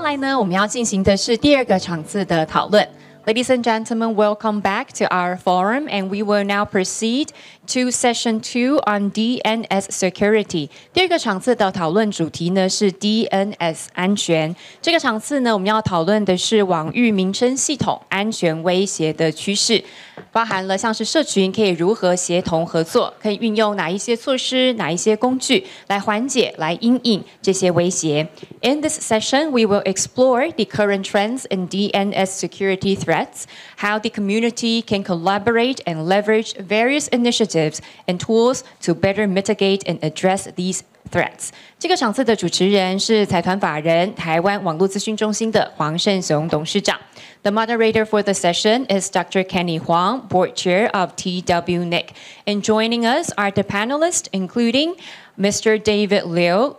来呢，我们要进行的是第二个场次的讨论。Ladies and gentlemen, welcome back to our forum, and we will now proceed to Session 2 on DNS Security. 第二个场次的讨论主题呢是 DNS 安全。这个场次呢，我们要讨论的是网域名称系统安全威胁的趋势，包含了像是社群可以如何协同合作，可以运用哪一些措施、哪一些工具来缓解、来因应这些威胁。In this session, we will explore the current trends in DNS security threats, how the community can collaborate and leverage various initiatives and tools to better mitigate and address these threats. 这个场次的主持人是财团法人台湾网路资讯中心的黄胜雄董事长。The moderator for the session is Dr. Kenny Huang, Board Chair of TWNIC. And joining us are the panelists, including Mr. David Liu,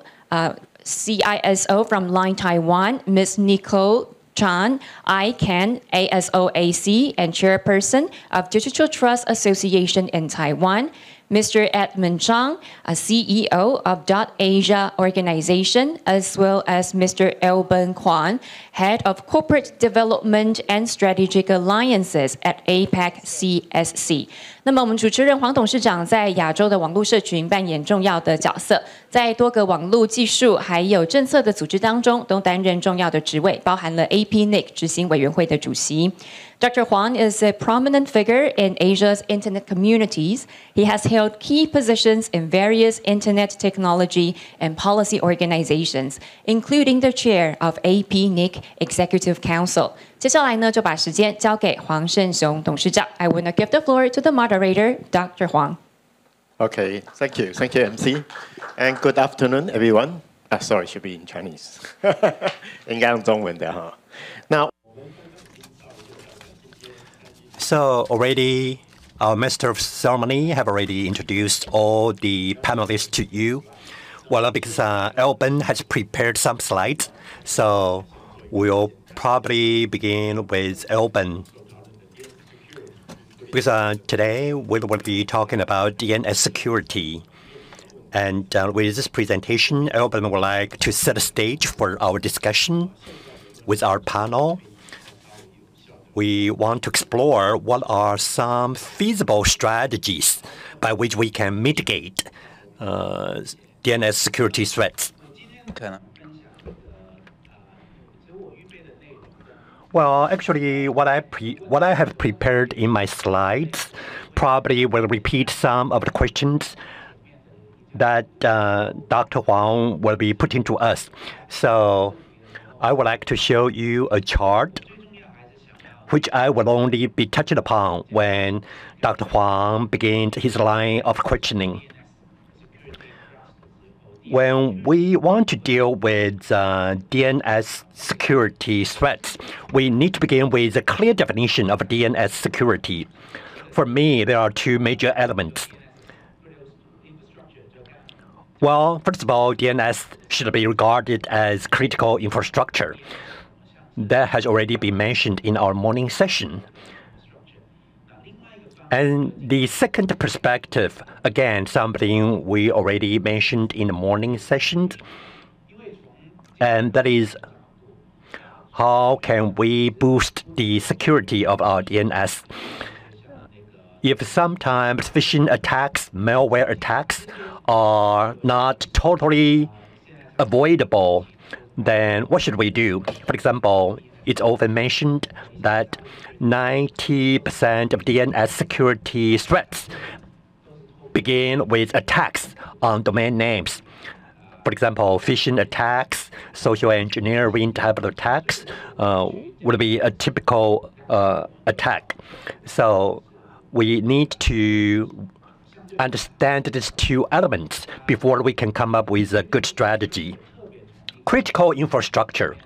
CISO from Line Taiwan, Ms. Nicole Chan, ICANN, ASOAC, and Chairperson of Digital Trust Association in Taiwan, Mr. Edmund Zhang, a CEO of .Asia Organization, as well as Mr. Elben Kwan, Head of Corporate Development and Strategic Alliances at APAC-TWNIC. 那么我们主持人黄董事长在亚洲的网络社群扮演重要的角色，在多个网络技术还有政策的组织当中都担任重要的职位，包含了 APAC-TWNIC 执行委员会的主席。Dr. Huang is a prominent figure in Asia's internet communities. He has held key positions in various internet technology and policy organizations, including the chair of APAC-TWNIC Executive Council. 接下来呢，就把时间交给黄胜雄董事长。I will now give the floor to the moderator, Dr. Huang. Okay, thank you, MC, and good afternoon, everyone. Sorry, should be in Chinese. 应该用中文的哈。那 So already, our master of ceremony have already introduced all the panelists to you. Well, because Elben has prepared some slides, so we'll probably begin with Elben. Because today we will be talking about DNS security. And with this presentation, Elben would like to set a stage for our discussion with our panel. We want to explore what are some feasible strategies by which we can mitigate DNS security threats. Well, actually, what I have prepared in my slides probably will repeat some of the questions that Dr. Huang will be putting to us. So I would like to show you a chart which I will only be touching upon when Dr. Huang begins his line of questioning. When we want to deal with DNS security threats, we need to begin with a clear definition of DNS security. For me, there are two major elements. Well, first of all, DNS should be regarded as critical infrastructure. That has already been mentioned in our morning session. And the second perspective, again, something we already mentioned in the morning session, and that is how can we boost the security of our DNS? If sometimes phishing attacks, malware attacks are not totally avoidable, then what should we do? For example, it's often mentioned that 90% of DNS security threats begin with attacks on domain names. For example, phishing attacks, social engineering type of attacks would be a typical attack. So we need to understand these two elements before we can come up with a good strategy. Critical infrastructure.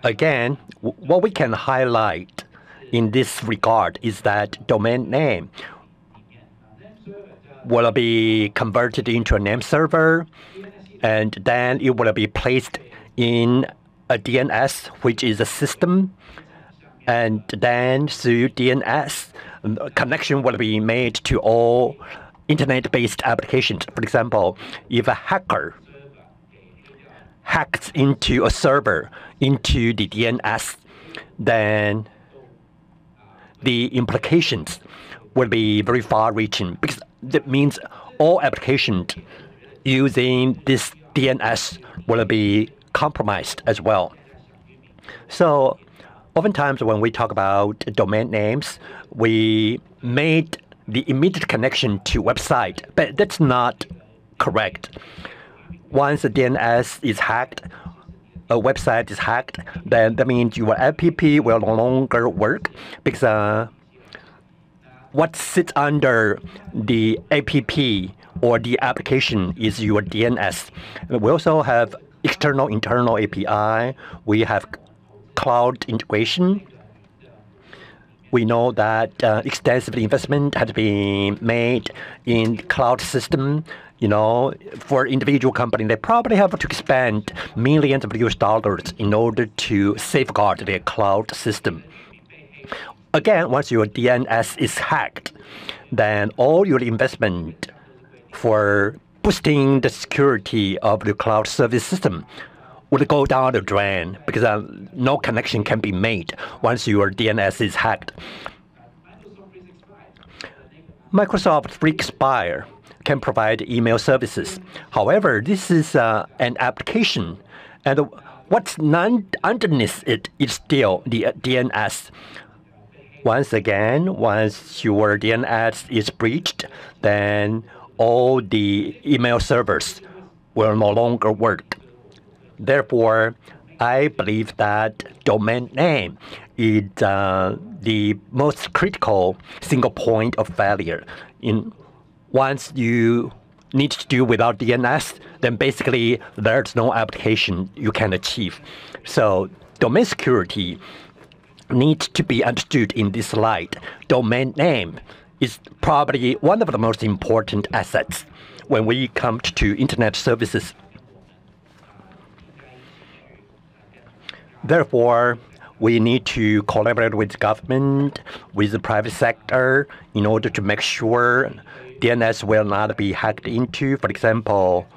Again, what we can highlight in this regard is that domain name will be converted into a name server, and then it will be placed in a DNS, which is a system, and then through DNS, connection will be made to all internet-based applications. For example, if a hacker hacks into a server, into the DNS, then the implications will be very far-reaching, because that means all applications using this DNS will be compromised as well. So oftentimes when we talk about domain names, we made the immediate connection to website, but that's not correct. Once the DNS is hacked, a website is hacked, then that means your app will no longer work, because what sits under the app or the application is your DNS. We also have external, internal API. We have cloud integration. We know that extensive investment has been made in cloud system. You know, for individual company, they probably have to spend millions of US dollars in order to safeguard their cloud system. Again, once your DNS is hacked, then all your investment for boosting the security of the cloud service system would go down the drain, because no connection can be made once your DNS is hacked. Microsoft FreeSpire can provide email services. However, this is an application, and what's underneath it is still the DNS. Once again, once your DNS is breached, then all the email servers will no longer work. Therefore, I believe that domain name is the most critical single point of failure. Once you need to do without DNS, then basically there's no application you can achieve. So domain security needs to be understood in this light. Domain name is probably one of the most important assets when we come to internet services. Therefore, we need to collaborate with government, with the private sector, in order to make sure DNS will not be hacked into. For example,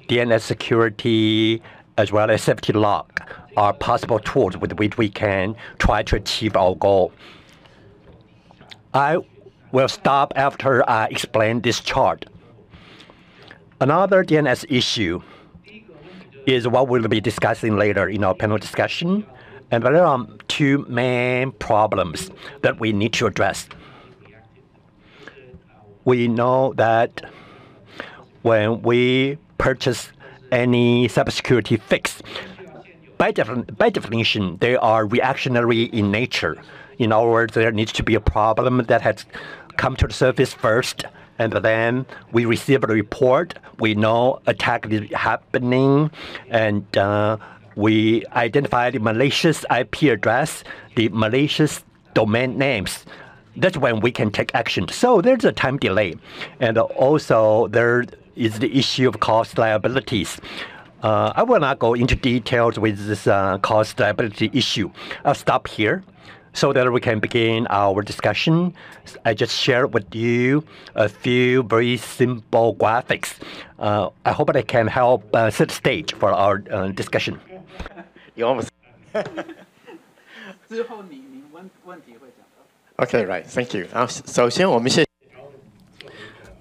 DNS security as well as safety lock are possible tools with which we can try to achieve our goal. I will stop after I explain this chart. Another DNS issue is what we'll be discussing later in our panel discussion. And there are two main problems that we need to address. We know that when we purchase any cybersecurity fix, by definition, they are reactionary in nature. In other words, there needs to be a problem that has come to the surface first, and then we receive a report. We know attack is happening, and we identify the malicious IP address, the malicious domain names. That's when we can take action. So there's a time delay. And also there is the issue of cost liabilities. I will not go into details with this cost liability issue. I'll stop here so that we can begin our discussion. I just shared with you a few very simple graphics. I hope I can help set the stage for our discussion. You almost. Okay, right. Thank you.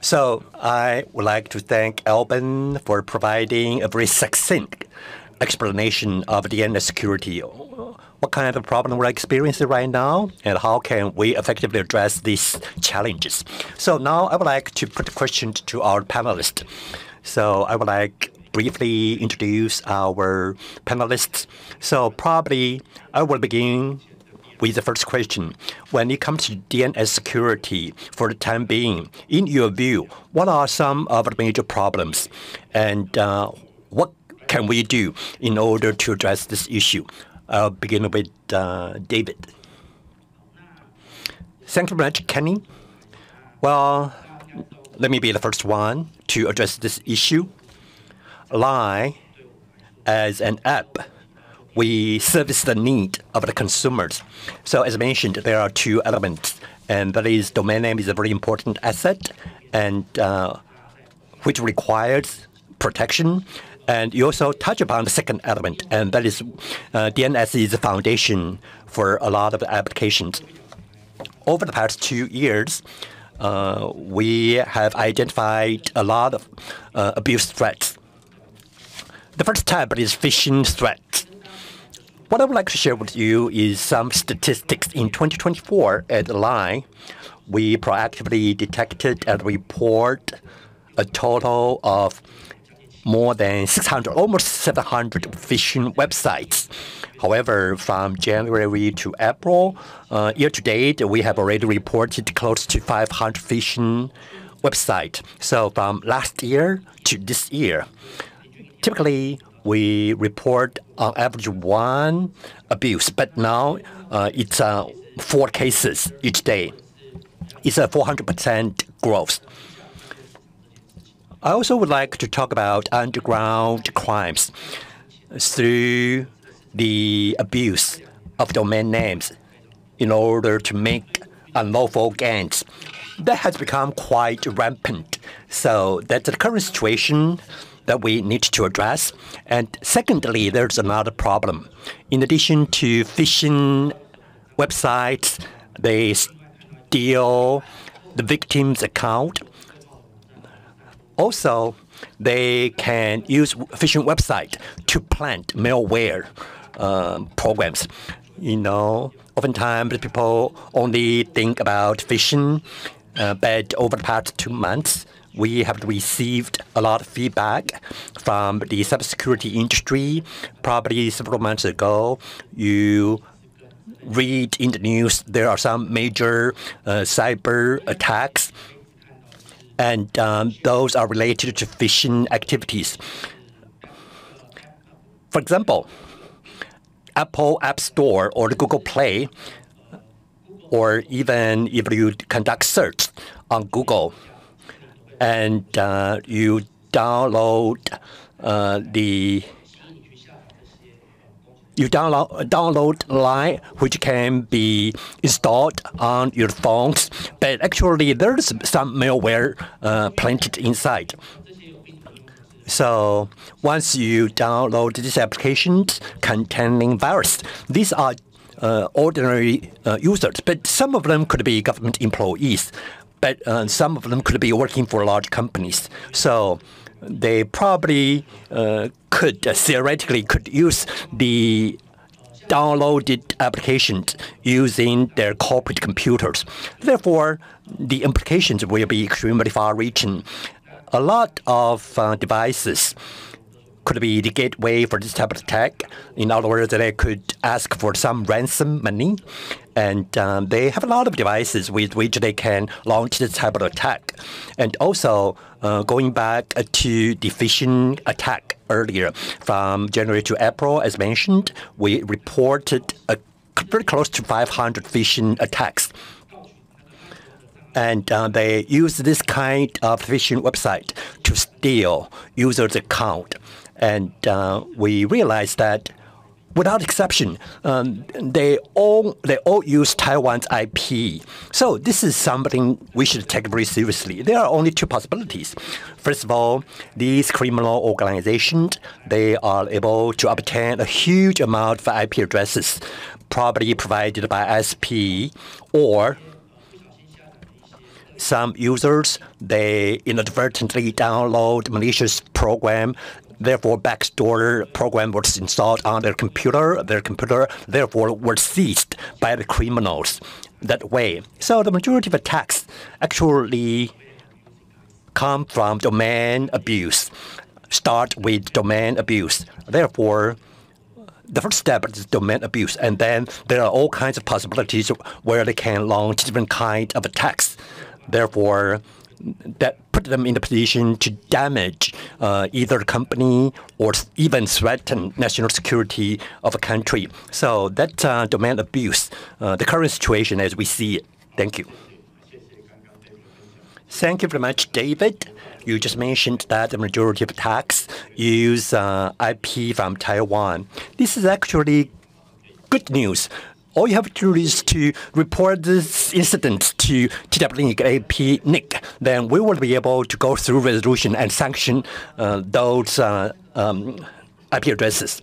So I would like to thank Alban for providing a very succinct explanation of DNS security. What kind of problem we're experiencing right now, and how can we effectively address these challenges? So now I would like to put the question to our panelists. So I would like briefly introduce our panelists. So probably I will begin with the first question. When it comes to DNS security, for the time being, in your view, what are some of the major problems, and what can we do in order to address this issue? I'll begin with David. Thank you very much, Kenny. Well, let me be the first one to address this issue. Line, as an app, we service the need of the consumers. So as mentioned, there are two elements, and that is domain name is a very important asset, and which requires protection. And you also touch upon the second element, and that is DNS is the foundation for a lot of applications. Over the past 2 years, we have identified a lot of abuse threats. The first type is phishing threats. What I would like to share with you is some statistics. In 2024 at Line, we proactively detected and report a total of more than 600, almost 700 phishing websites. However, from January to April, year to date, we have already reported close to 500 phishing websites. So from last year to this year, typically we report on average 1 abuse, but now it's 4 cases each day. It's a 400% growth. I also would like to talk about underground crimes through the abuse of domain names in order to make unlawful gains. That has become quite rampant. So that's the current situation that we need to address. And secondly, there's another problem. In addition to phishing websites, they steal the victim's account. Also, they can use phishing website to plant malware programs. You know, oftentimes people only think about phishing, but over the past 2 months, we have received a lot of feedback from the cybersecurity industry. Probably several months ago, you read in the news there are some major cyber attacks, and those are related to phishing activities. For example, Apple App Store or the Google Play, or even if you conduct search on Google and you download download Line, which can be installed on your phones, but actually there's some malware planted inside. So once you download these applications containing virus, these are ordinary users, but some of them could be government employees, but some of them could be working for large companies. So they probably theoretically could use the downloaded applications using their corporate computers. Therefore, the implications will be extremely far-reaching. A lot of devices could be the gateway for this type of attack. In other words, they could ask for some ransom money, and they have a lot of devices with which they can launch this type of attack. And also, going back to the phishing attack earlier, from January to April, as mentioned, we reported very close to 500 phishing attacks. And they use this kind of phishing website to steal users' account. And we realized that, without exception, they all use Taiwan's IP. So this is something we should take very seriously. There are only 2 possibilities. First of all, these criminal organizations, they are able to obtain a huge amount of IP addresses, probably provided by SP, or some users, they inadvertently download malicious program. Therefore, backdoor program was installed on their computer. Their computer, therefore, was seized by the criminals that way. So the majority of attacks actually come from domain abuse, start with domain abuse. Therefore, the first step is domain abuse, and then there are all kinds of possibilities where they can launch different kinds of attacks. Therefore, that put them in the position to damage either the company or even threaten national security of a country. So that's domain abuse, the current situation as we see it. Thank you. Thank you very much, David. You just mentioned that the majority of attacks use IP from Taiwan. This is actually good news. all you have to do is to report this incident to TWNIC, APAC-TWNIC. Then we will be able to go through resolution and sanction those IP addresses.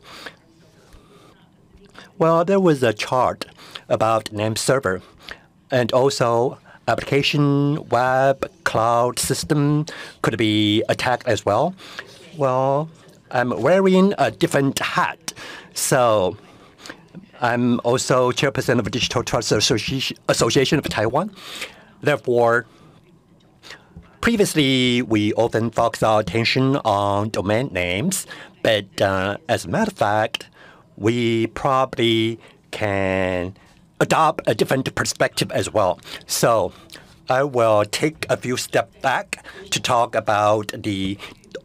Well, there was a chart about name server and also application, web, cloud system could be attacked as well. Well, I'm wearing a different hat. So I'm also chairperson of the Digital Trust Association of Taiwan. Therefore, previously, we often focused our attention on domain names. But as a matter of fact, we probably can adopt a different perspective as well. So I will take a few steps back to talk about the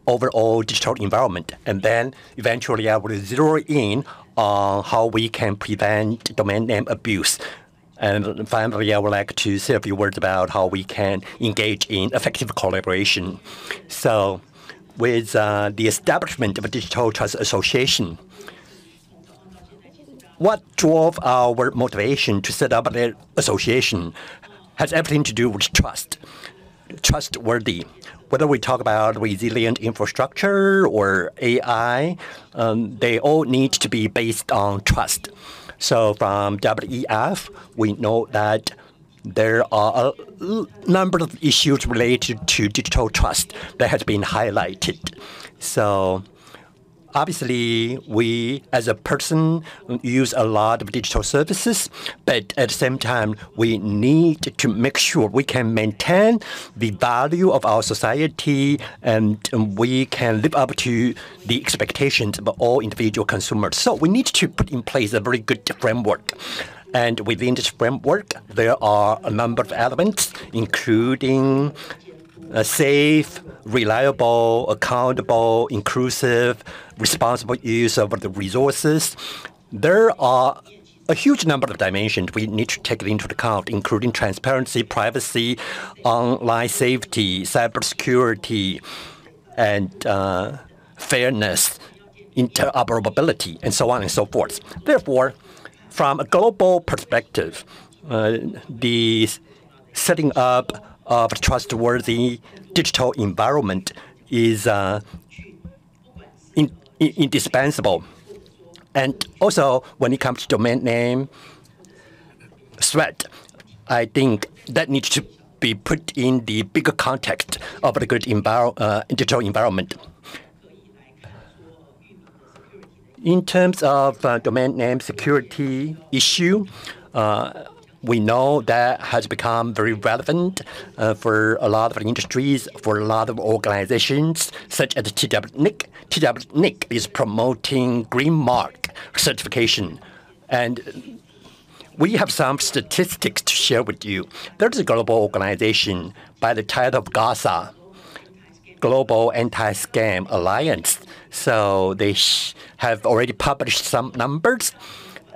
overall digital environment. And then eventually I will zero in on how we can prevent domain name abuse. And finally, I would like to say a few words about how we can engage in effective collaboration. So with the establishment of a Digital Trust Association, what drove our motivation to set up an association has everything to do with trust, trustworthy. Whether we talk about resilient infrastructure or AI, they all need to be based on trust. So from WEF, we know that there are a number of issues related to digital trust that has been highlighted. So obviously, we as a person use a lot of digital services, but at the same time, we need to make sure we can maintain the value of our society and we can live up to the expectations of all individual consumers. So we need to put in place a very good framework. And within this framework, there are a number of elements, including a safe, reliable, accountable, inclusive, responsible use of the resources. There are a huge number of dimensions we need to take into account, including transparency, privacy, online safety, cybersecurity, and fairness, interoperability, and so on and so forth. Therefore, from a global perspective, the setting up of a trustworthy digital environment is indispensable. And also, when it comes to domain name threat, I think that needs to be put in the bigger context of the good digital environment. In terms of domain name security issue, we know that has become very relevant for a lot of industries, for a lot of organizations, such as TWNIC. TWNIC is promoting Green Mark certification. And we have some statistics to share with you. There's a global organization by the title of GASA, Global Anti-Scam Alliance. So they have already published some numbers,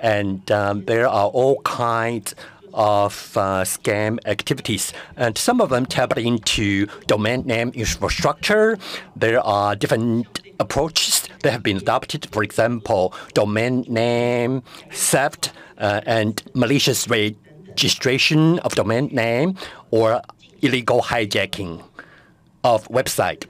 and there are all kinds of scam activities. And some of them tap into domain name infrastructure. There are different approaches that have been adopted. For example, domain name theft and malicious registration of domain name or illegal hijacking of website,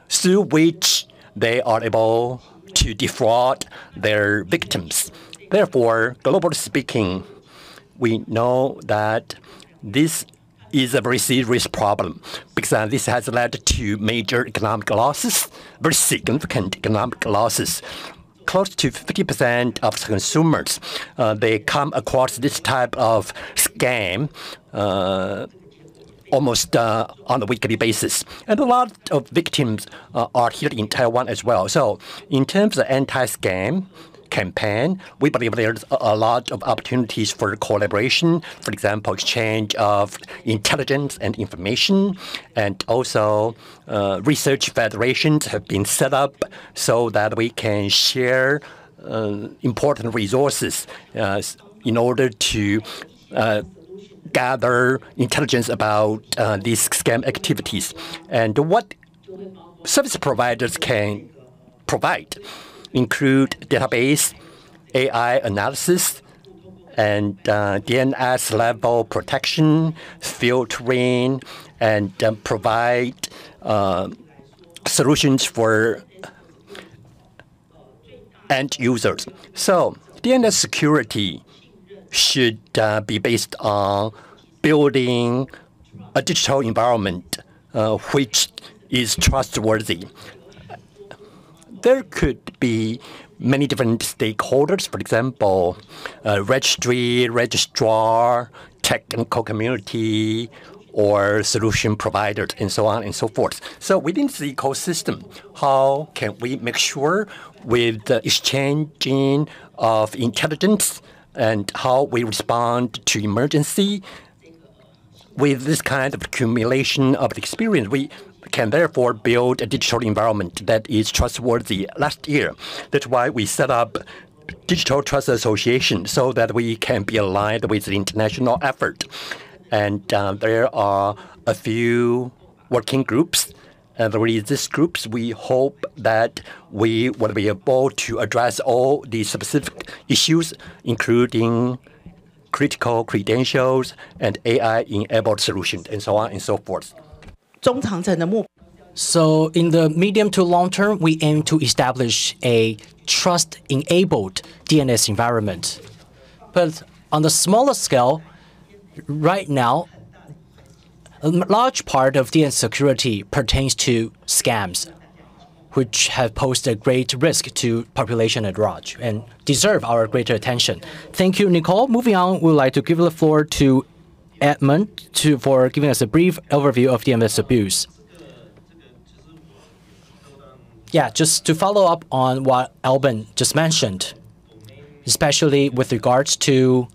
through which they are able to defraud their victims. Therefore, globally speaking, we know that this is a very serious problem because this has led to major economic losses, very significant economic losses. Close to 50% of consumers, they come across this type of scam almost on a weekly basis. And a lot of victims are here in Taiwan as well. So in terms of anti-scam campaign, we believe there's a lot of opportunities for collaboration, for example, exchange of intelligence and information, and also research federations have been set up so that we can share important resources in order to gather intelligence about these scam activities. And what service providers can provide include database, AI analysis, and DNS level protection, filtering, and provide solutions for end users. So DNS security should be based on building a digital environment which is trustworthy. There could be many different stakeholders, for example, registry, registrar, technical community, or solution providers, and so on and so forth. So within the ecosystem, how can we make sure with the exchanging of intelligence and how we respond to emergency, with this kind of accumulation of experience, we can therefore build a digital environment that is trustworthy. Last year, that's why we set up Digital Trust Association so that we can be aligned with the international effort. And there are a few working groups. And with these groups, we hope that we will be able to address all the specific issues, including critical credentials and AI-enabled solutions, and so on and so forth. So in the medium to long term, we aim to establish a trust-enabled DNS environment. But on the smaller scale, right now, a large part of DNS security pertains to scams, which have posed a great risk to population at large and deserve our greater attention. Thank you, Nicole. Moving on, we would like to give the floor to Edmund for giving us a brief overview of DNS abuse. Yeah, just to follow up on what Alban just mentioned, especially with regards to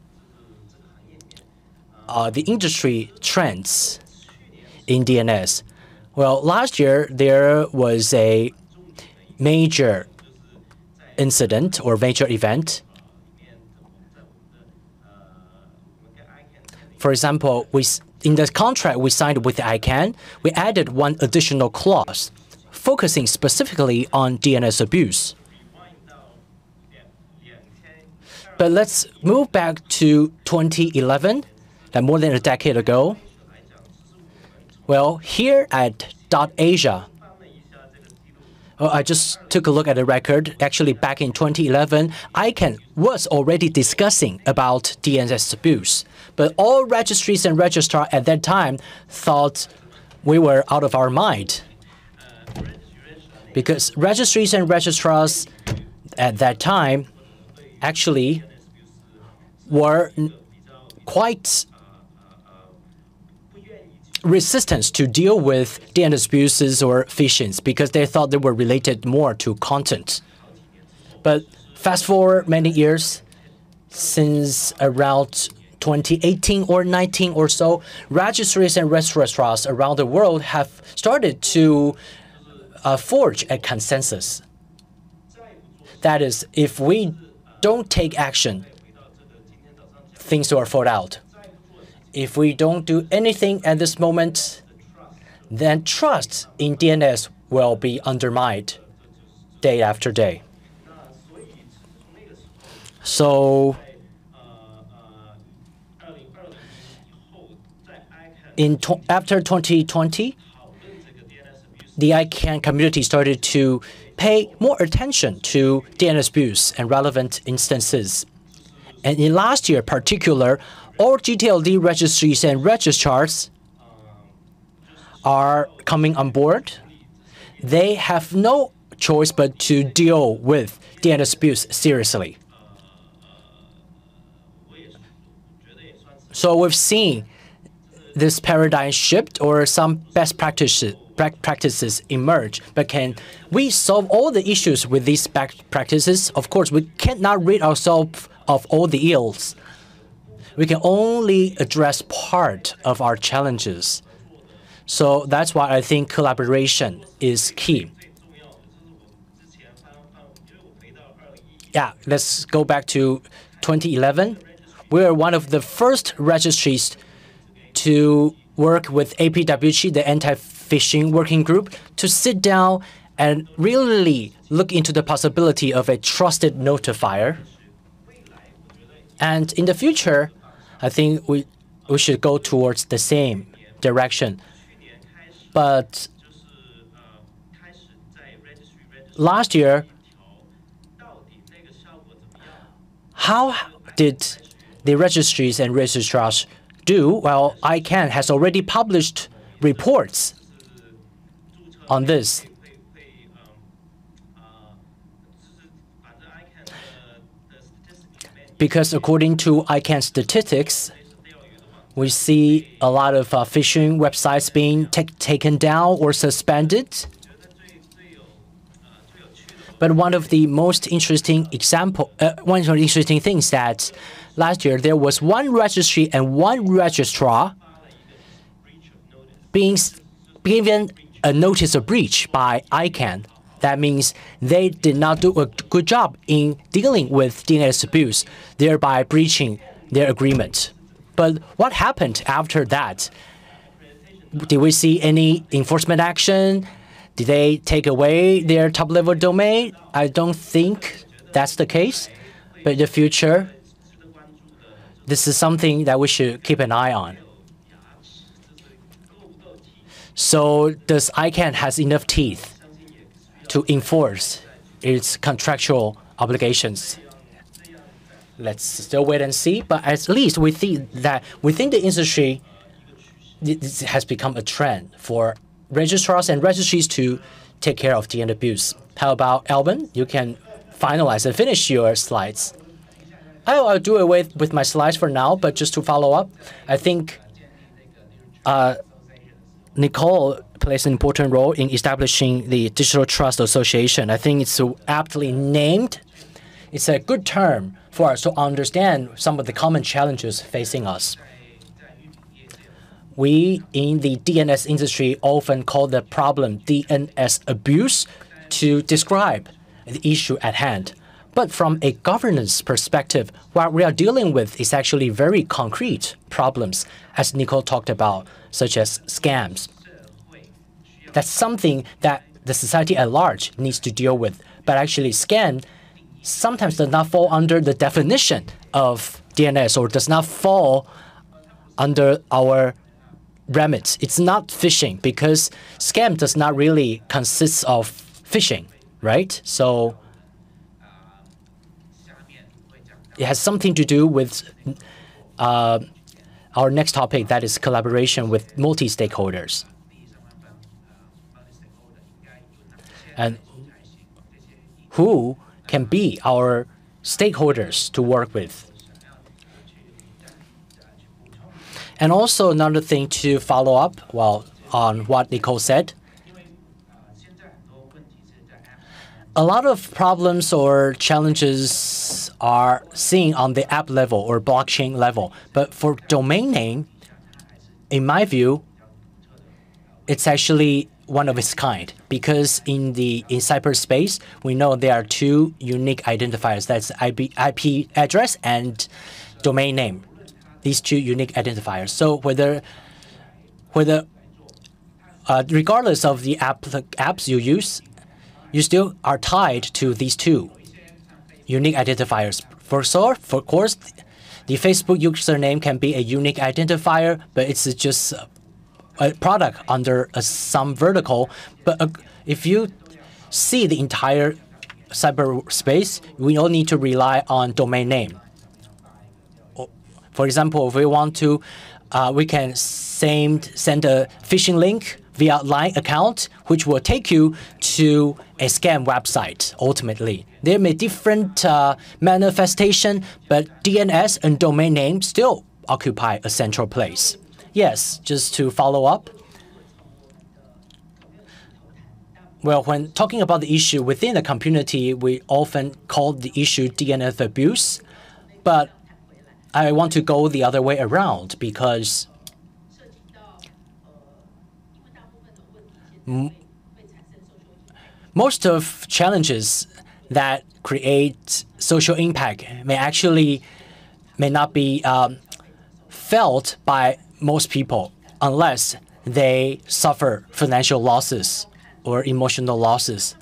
the industry trends in DNS. Well, last year, there was a major incident or major event. For example, in the contract we signed with ICANN, we added one additional clause focusing specifically on DNS abuse. But let's move back to 2011, more than a decade ago. Well, here at .Asia, I just took a look at the record. Actually, back in 2011, ICANN was already discussing about DNS abuse. But all registries and registrars at that time thought we were out of our mind. Because registries and registrars at that time actually were quite resistant to deal with DNS abuses or phishing because they thought they were related more to content. But fast forward many years, since around 2018 or 19 or so, registries and registrars around the world have started to forge a consensus. That is, if we don't take action, things will fall out. If we don't do anything at this moment, then trust in DNS will be undermined day after day. So after 2020, the ICANN community started to pay more attention to DNS abuse and relevant instances. And in last year in particular, all GTLD registries and registrars are coming on board. They have no choice but to deal with DNS abuse seriously. So we've seen this paradigm shift or some best practices emerge. But can we solve all the issues with these best practices? Of course, we cannot rid ourselves of all the ills. We can only address part of our challenges. So that's why I think collaboration is key. Yeah, let's go back to 2011. We were one of the first registries to work with APAC-TWNIC, the anti-phishing working group, to sit down and really look into the possibility of a trusted notifier. And in the future, I think we should go towards the same direction. But last year, how did the registries and registrars do? Well, ICANN has already published reports on this. Because according to ICANN statistics, we see a lot of phishing websites being taken down or suspended. But one of the most interesting things that last year there was one registry and one registrar being given a notice of breach by ICANN. That means they did not do a good job in dealing with DNS abuse, thereby breaching their agreement. But what happened after that? Did we see any enforcement action? Did they take away their top-level domain? I don't think that's the case. But in the future, this is something that we should keep an eye on. So does ICANN has enough teeth to enforce its contractual obligations? Let's still wait and see. But at least we think that within the industry, this has become a trend for registrars and registries to take care of DNS abuse. How about Alvin? You can finalize and finish your slides. I'll do away with my slides for now, but just to follow up, I think Nicole plays an important role in establishing the Digital Trust Association. I think it's so aptly named. It's a good term for us to understand some of the common challenges facing us. We in the DNS industry often call the problem DNS abuse to describe the issue at hand. But from a governance perspective, what we are dealing with is actually very concrete problems, as Nicole talked about, such as scams. That's something that the society at large needs to deal with. But actually, scam sometimes does not fall under the definition of DNS or does not fall under our remit. It's not phishing because scam does not really consist of phishing, right? So it has something to do with our next topic, that is collaboration with multi-stakeholders. And who can be our stakeholders to work with. And also another thing to follow up, on what Nicole said. A lot of problems or challenges are seen on the app level or blockchain level. But for domain name, in my view, it's actually one of its kind, because in cyberspace, we know there are two unique identifiers. That's IP address and domain name. These two unique identifiers. So regardless of the apps you use, you still are tied to these two unique identifiers. For course, the Facebook username can be a unique identifier, but it's just a product under some vertical. But if you see the entire cyberspace, we all need to rely on domain name. For example, if we want to, we can send a phishing link via LINE account, which will take you to a scam website, ultimately. There may be different manifestation, but DNS and domain name still occupy a central place. Yes, just to follow up. Well, when talking about the issue within the community, we often call the issue DNS abuse. But I want to go the other way around, because most of challenges that create social impact may not be felt by most people unless they suffer financial losses or emotional losses.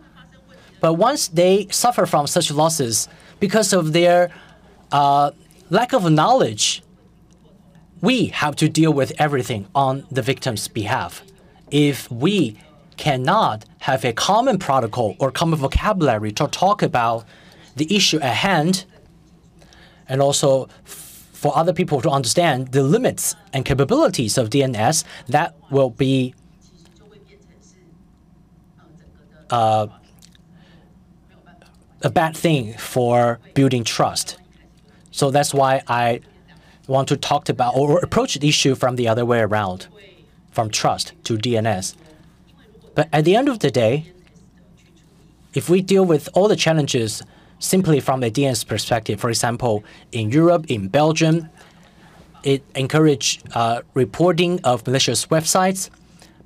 But once they suffer from such losses because of their lack of knowledge, we have to deal with everything on the victim's behalf. If we cannot have a common protocol or common vocabulary to talk about the issue at hand, and also for other people to understand the limits and capabilities of DNS, that will be a bad thing for building trust. So that's why I want to talk about or approach the issue from the other way around, from trust to DNS. But at the end of the day, if we deal with all the challenges simply from a DNS perspective, for example, in Europe, in Belgium, it encouraged reporting of malicious websites.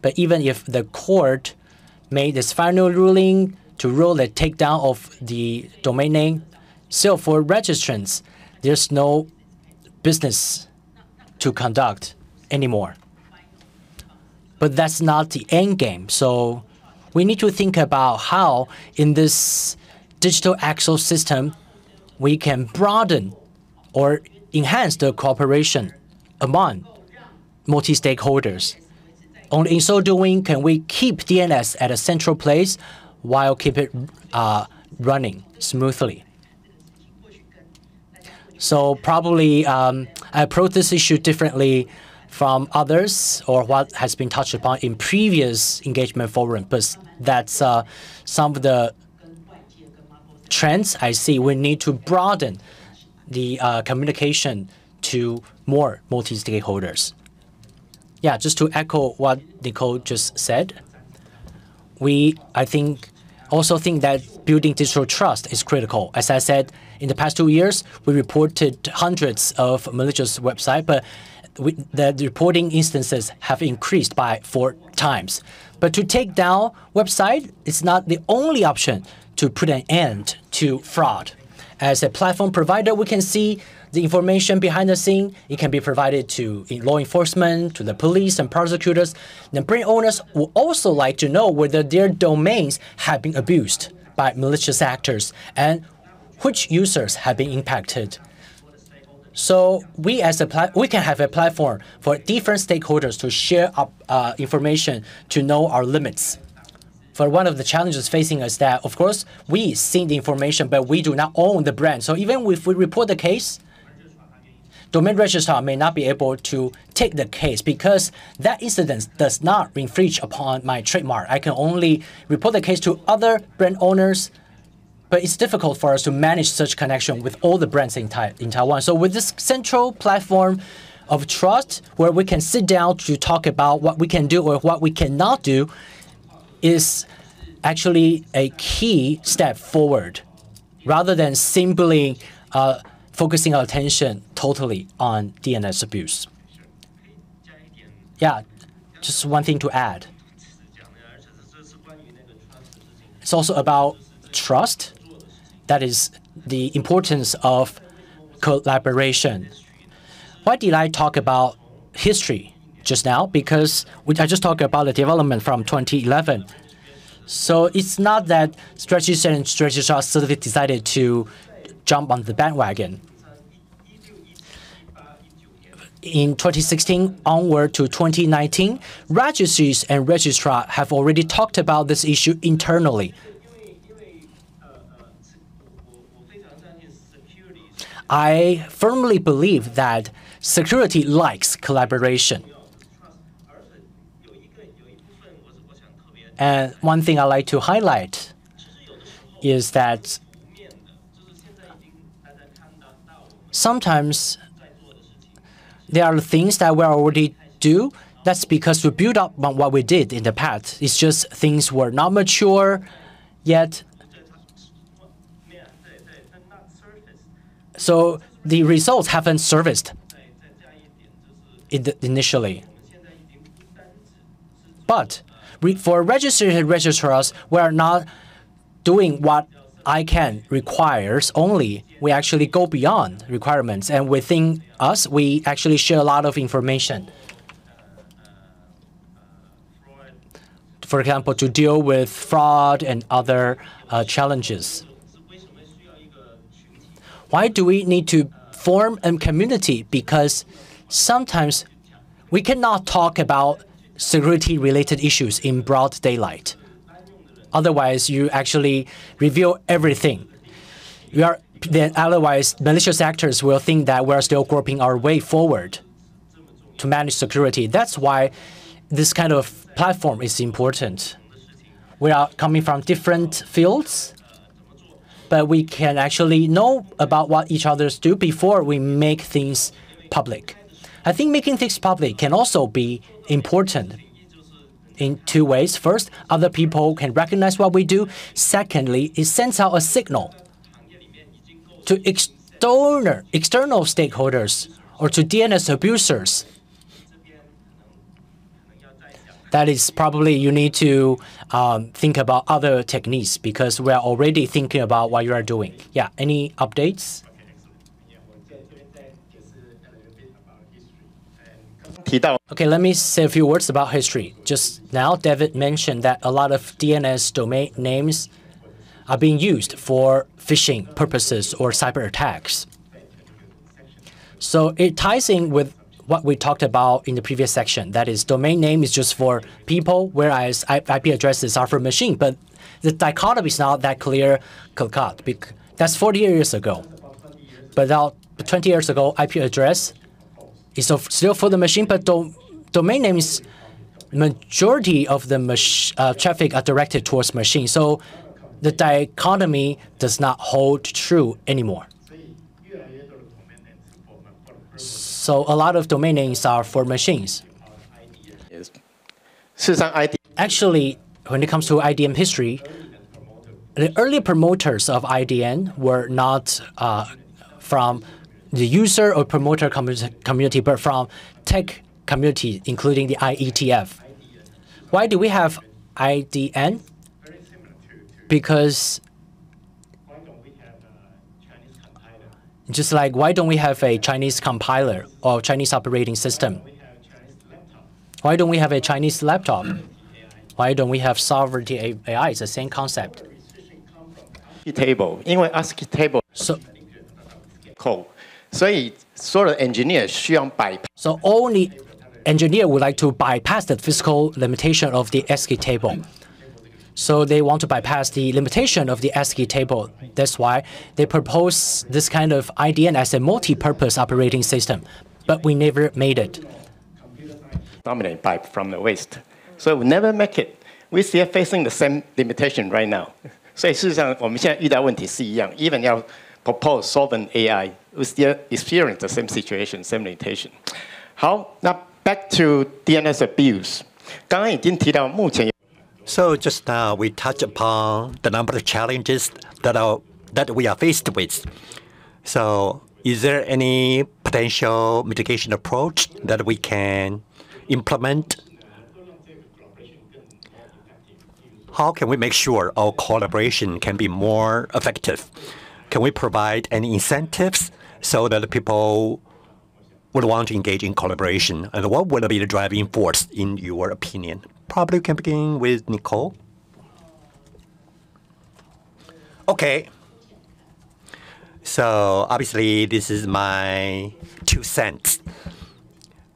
But even if the court made this final ruling to rule the takedown of the domain name, still for registrants, there's no business to conduct anymore. But that's not the end game. So we need to think about how in this digital access system, we can broaden or enhance the cooperation among multi-stakeholders. Only in so doing can we keep DNS at a central place while keep it running smoothly. So probably I approach this issue differently from others or what has been touched upon in previous engagement forum, but that's some of the trends I see. We need to broaden the communication to more multi-stakeholders. Yeah, just to echo what Nicole just said, I think, also think that building digital trust is critical. As I said, in the past 2 years, we reported hundreds of malicious websites, but the reporting instances have increased by 4 times. But to take down website is not the only option to put an end to fraud. As a platform provider, we can see the information behind the scene. It can be provided to law enforcement, to the police and prosecutors. The brand owners will also like to know whether their domains have been abused by malicious actors and which users have been impacted. So we can have a platform for different stakeholders to share information to know our limits. For one of the challenges facing us that, of course, we see the information, but we do not own the brand. So even if we report the case, domain registrar may not be able to take the case because that incident does not infringe upon my trademark. I can only report the case to other brand owners, but it's difficult for us to manage such connection with all the brands in Taiwan. So with this central platform of trust, where we can sit down to talk about what we can do or what we cannot do, is actually a key step forward, rather than simply focusing our attention totally on DNS abuse. Yeah, just one thing to add. It's also about trust. That is the importance of collaboration. Why did I talk about history just now? Because I just talked about the development from 2011. So it's not that strategists and registrars suddenly decided to jump on the bandwagon. In 2016 onward to 2019, registries and registrars have already talked about this issue internally. I firmly believe that security likes collaboration. And one thing I like to highlight is that sometimes there are things that we already do. That's because we build up on what we did in the past. It's just things were not mature yet. So the results haven't surfaced initially. But for registered registrars, we are not doing what ICANN requires only. We actually go beyond requirements, and within us, we actually share a lot of information. For example, to deal with fraud and other challenges. Why do we need to form a community because sometimes we cannot talk about security-related issues in broad daylight. Otherwise, you actually reveal everything. Then otherwise, malicious actors will think that we're still groping our way forward to manage security. That's why this kind of platform is important. We are coming from different fields, but we can actually know about what each others do before we make things public. I think making things public can also be important in two ways. First, other people can recognize what we do. Secondly, it sends out a signal to external stakeholders or to DNS abusers. That is probably you need to think about other techniques because we are already thinking about what you are doing. Yeah, any updates? Okay, let me say a few words about history. Just now, David mentioned that a lot of DNS domain names are being used for phishing purposes or cyber attacks. So it ties in with what we talked about in the previous section. That is, domain name is just for people, whereas IP addresses are for machine. But the dichotomy is not that clear cut. That's 40 years ago. But now, 20 years ago, IP address is still for the machine, but domain names, majority of the traffic are directed towards machine. So the dichotomy does not hold true anymore. So a lot of domain names are for machines. Actually, when it comes to IDM history, the early promoters of IDN were not from the user or promoter community, but from tech community, including the IETF. Why do we have IDN? Because just like, why don't we have a Chinese compiler or Chinese operating system? Why don't we have a Chinese laptop? Why don't we have sovereignty AI? It's the same concept. Table, 因为 ASCII table code, 所以所有的 engineer 需要 bypass. So only engineer would like to bypass the physical limitation of the ASCII table. So they want to bypass the limitation of the ASCII table. That's why they propose this kind of IDN as a multi-purpose operating system. But we never made it. Dominate from the West. So we never make it. We're still facing the same limitation right now. 所以事实上，我们现在遇到问题是一样。Even 要 propose sovereign AI, we still experience the same situation, same limitation. 好，那 back to DNS abuse. 刚刚已经提到目前。So just now we touched upon the number of challenges that we are faced with. So is there any potential mitigation approach that we can implement? How can we make sure our collaboration can be more effective? Can we provide any incentives so that people would want to engage in collaboration? And what will be the driving force in your opinion? Probably we can begin with Nicole. Okay. So obviously this is my 2 cents.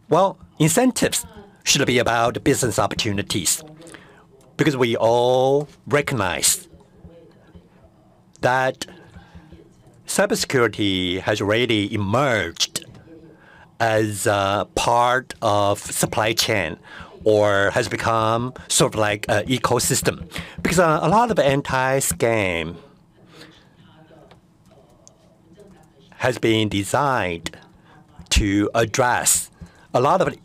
Well, incentives should be about business opportunities because we all recognize that cybersecurity has already emerged as a part of supply chain or has become sort of like an ecosystem. Because a lot of anti-scam has been designed to address a lot of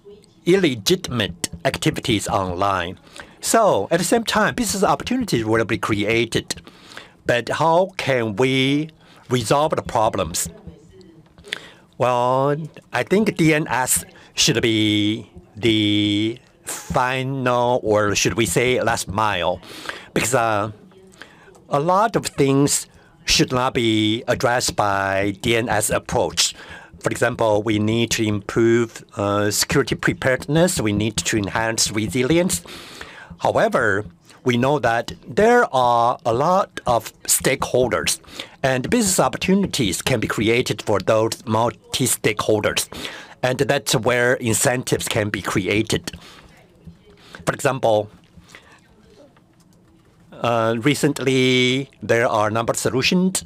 illegitimate activities online. So at the same time, business opportunities will be created. But how can we resolve the problems? Well, I think DNS should be the final, or should we say last mile, because a lot of things should not be addressed by DNS approach. For example, we need to improve security preparedness. We need to enhance resilience. However, we know that there are a lot of stakeholders, and business opportunities can be created for those multi-stakeholders, and that's where incentives can be created. For example, recently there are a number of solutions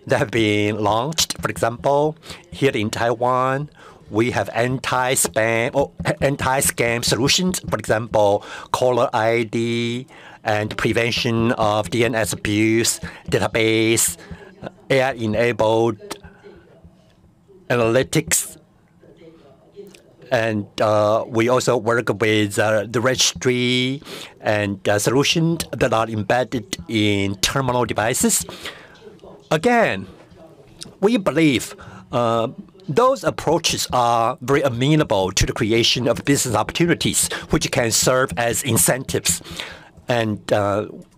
that have been launched. For example, here in Taiwan, we have anti-scam solutions. For example, caller ID and prevention of DNS abuse, database, AI-enabled analytics. And we also work with the registry and solutions that are embedded in terminal devices. Again, we believe those approaches are very amenable to the creation of business opportunities, which can serve as incentives. And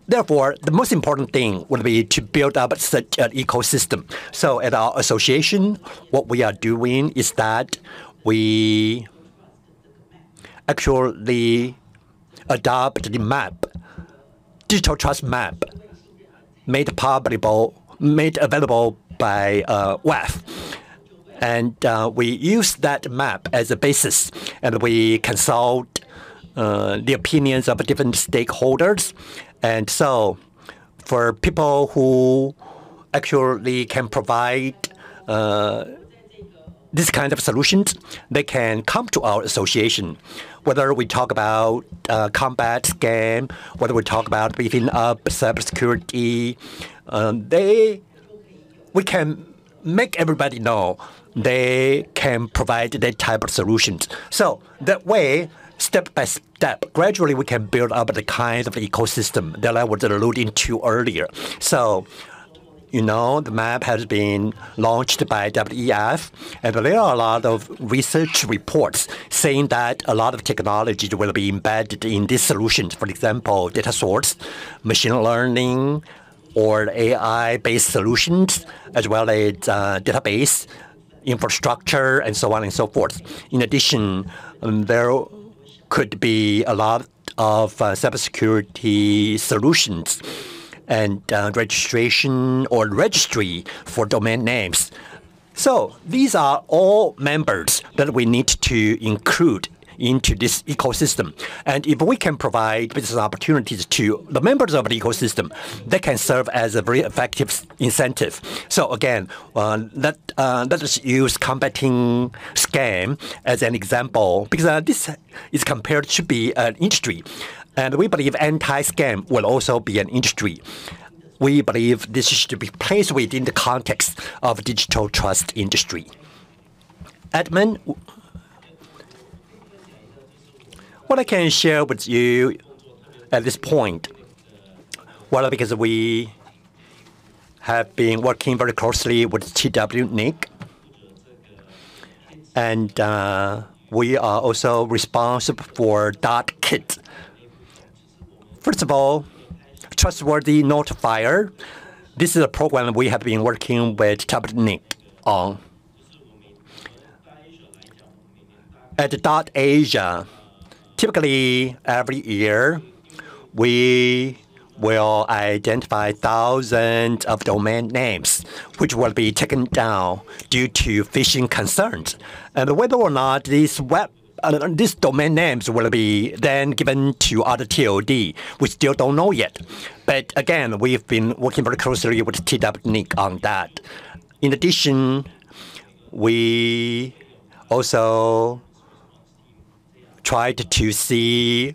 therefore, the most important thing would be to build up such an ecosystem. So at our association, what we are doing is that we actually adopt the map, digital trust map, made available by WAF. And we use that map as a basis, and we consult the opinions of different stakeholders. And so for people who actually can provide this kind of solutions, they can come to our association. Whether we talk about combat scam, whether we talk about beefing up cybersecurity, we can make everybody know they can provide that type of solutions. So that way, step by step, gradually we can build up the kind of ecosystem that I was alluding to earlier. So, you know, the map has been launched by WEF, and there are a lot of research reports saying that a lot of technologies will be embedded in these solutions. For example, data source, machine learning, or AI-based solutions, as well as database, infrastructure, and so on and so forth. In addition, there could be a lot of cybersecurity solutions and registration or registry for domain names. So these are all members that we need to include into this ecosystem. And if we can provide business opportunities to the members of the ecosystem, they can serve as a very effective incentive. So again, let us use combating scam as an example, because this is compared to be an industry. And we believe anti-scam will also be an industry. We believe this should be placed within the context of digital trust industry. Edmund, what I can share with you at this point, well, because we have been working very closely with TWNIC, and we are also responsible for .kit. First of all, Trustworthy Notifier. This is a program we have been working with TWNIC on. At .Asia, typically, every year, we will identify thousands of domain names, which will be taken down due to phishing concerns. And whether or not these domain names will be then given to other TOD, we still don't know yet. But again, we've been working very closely with TWNIC on that. In addition, we also tried to see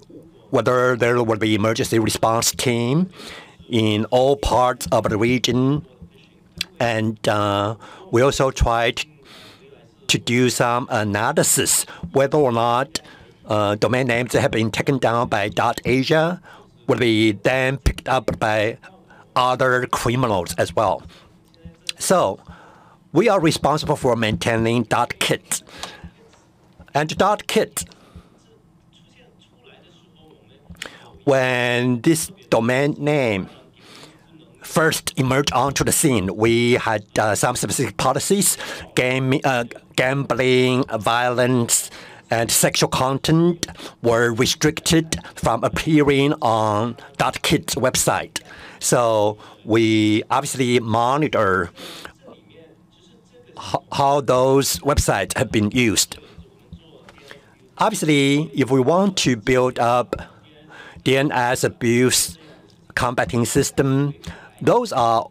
whether there will be emergency response team in all parts of the region. And we also tried to do some analysis whether or not domain names that have been taken down by .Asia will be then picked up by other criminals as well. So we are responsible for maintaining .kit. And .kit, when this domain name first emerged onto the scene, we had some specific policies, gambling, violence, and sexual content were restricted from appearing on .kit's website. So we obviously monitor how those websites have been used. Obviously, if we want to build up DNS abuse combating system, those are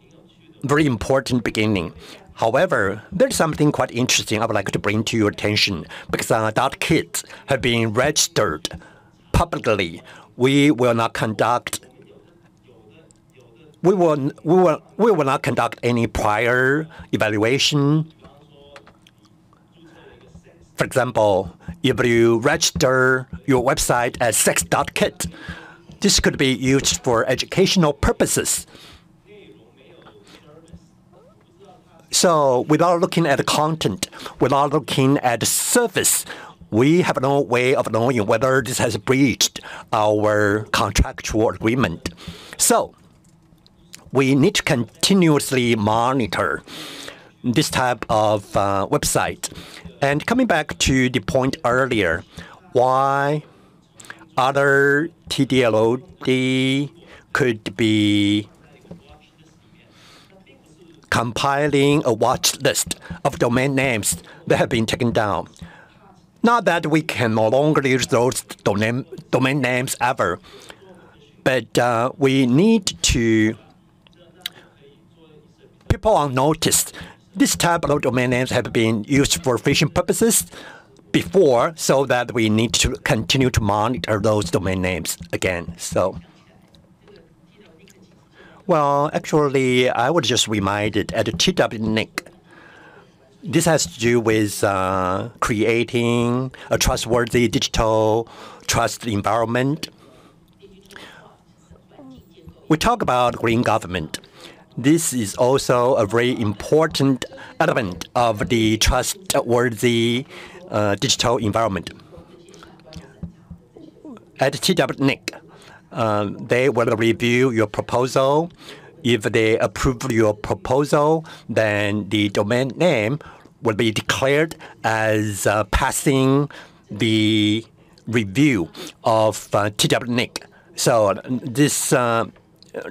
very important beginning. However, there's something quite interesting I would like to bring to your attention because .kit have been registered publicly. We will not conduct any prior evaluation. For example, if you register your website as sex.kit, this could be used for educational purposes. So without looking at the content, without looking at the service, we have no way of knowing whether this has breached our contractual agreement. So we need to continuously monitor this type of website. And coming back to the point earlier, why other TDLOD could be compiling a watch list of domain names that have been taken down. Not that we can no longer use those domain names ever, but we need to people on notice. This type of domain names have been used for phishing purposes before, so that we need to continue to monitor those domain names again. So. Well, actually, I would just remind it at the TWNIC. This has to do with creating a trustworthy digital trust environment. We talk about green government. This is also a very important element of the trustworthy digital environment. At TWNIC, they will review your proposal. If they approve your proposal, then the domain name will be declared as passing the review of TWNIC. So this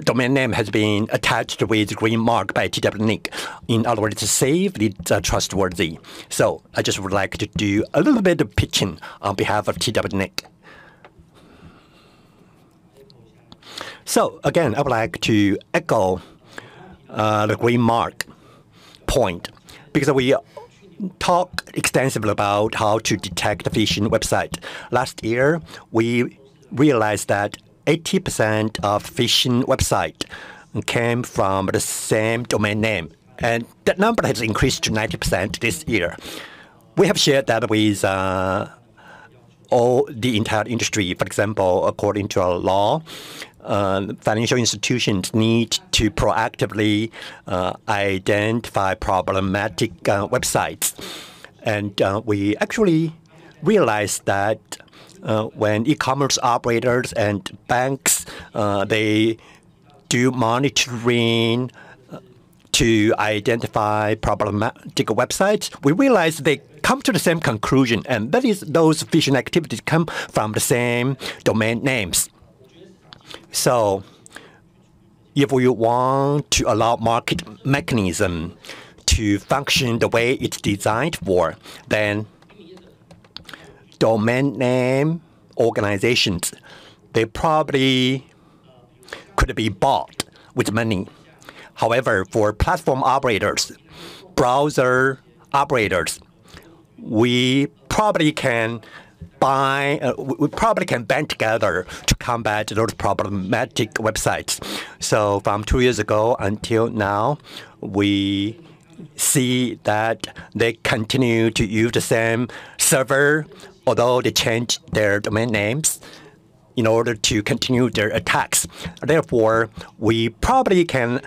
domain name has been attached with green mark by TWNIC. In other words, to save it's trustworthy. So I just would like to do a little bit of pitching on behalf of TWNIC. So again, I would like to echo the green mark point because we talk extensively about how to detect phishing website. Last year, we realized that 80% of phishing website came from the same domain name, and that number has increased to 90% this year. We have shared that with all the entire industry. For example, according to our law, financial institutions need to proactively identify problematic websites. And we actually realized that when e-commerce operators and banks, they do monitoring to identify problematic websites, we realized they come to the same conclusion, and that is those phishing activities come from the same domain names. So if we want to allow market mechanism to function the way it's designed for, then domain name organizations, they probably could be bought with money. However, for platform operators, browser operators, we probably can band together to combat those problematic websites. So from 2 years ago until now, we see that they continue to use the same server, although they changed their domain names in order to continue their attacks. Therefore, we probably can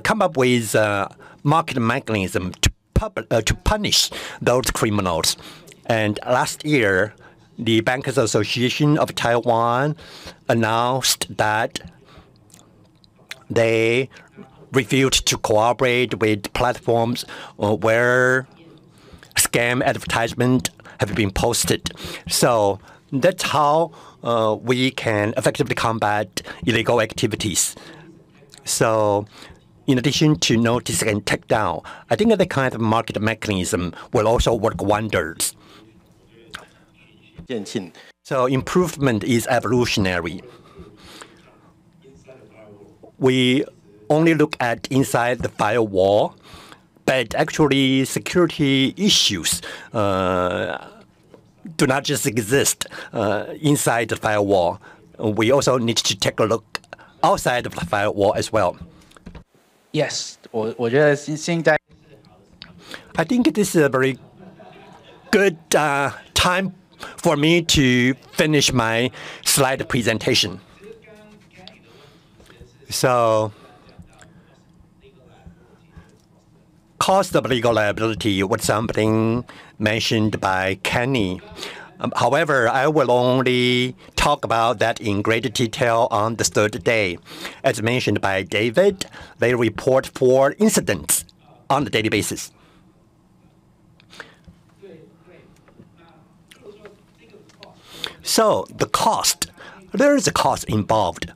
come up with a market mechanism to punish those criminals. And last year, the Bankers Association of Taiwan announced that they refused to cooperate with platforms where scam advertisement have been posted. So that's how we can effectively combat illegal activities. So in addition to notice and take down, I think that the kind of market mechanism will also work wonders. So improvement is evolutionary. We only look at inside the firewall, but actually security issues do not just exist inside the firewall. We also need to take a look outside of the firewall as well. Yes, 我觉得现在 I think this is a very good time for me to finish my slide presentation. So, cost of legal liability was something mentioned by Kenny. However, I will only talk about that in greater detail on the third day. As mentioned by David, they report 4 incidents on a daily basis. So the cost, there is a cost involved.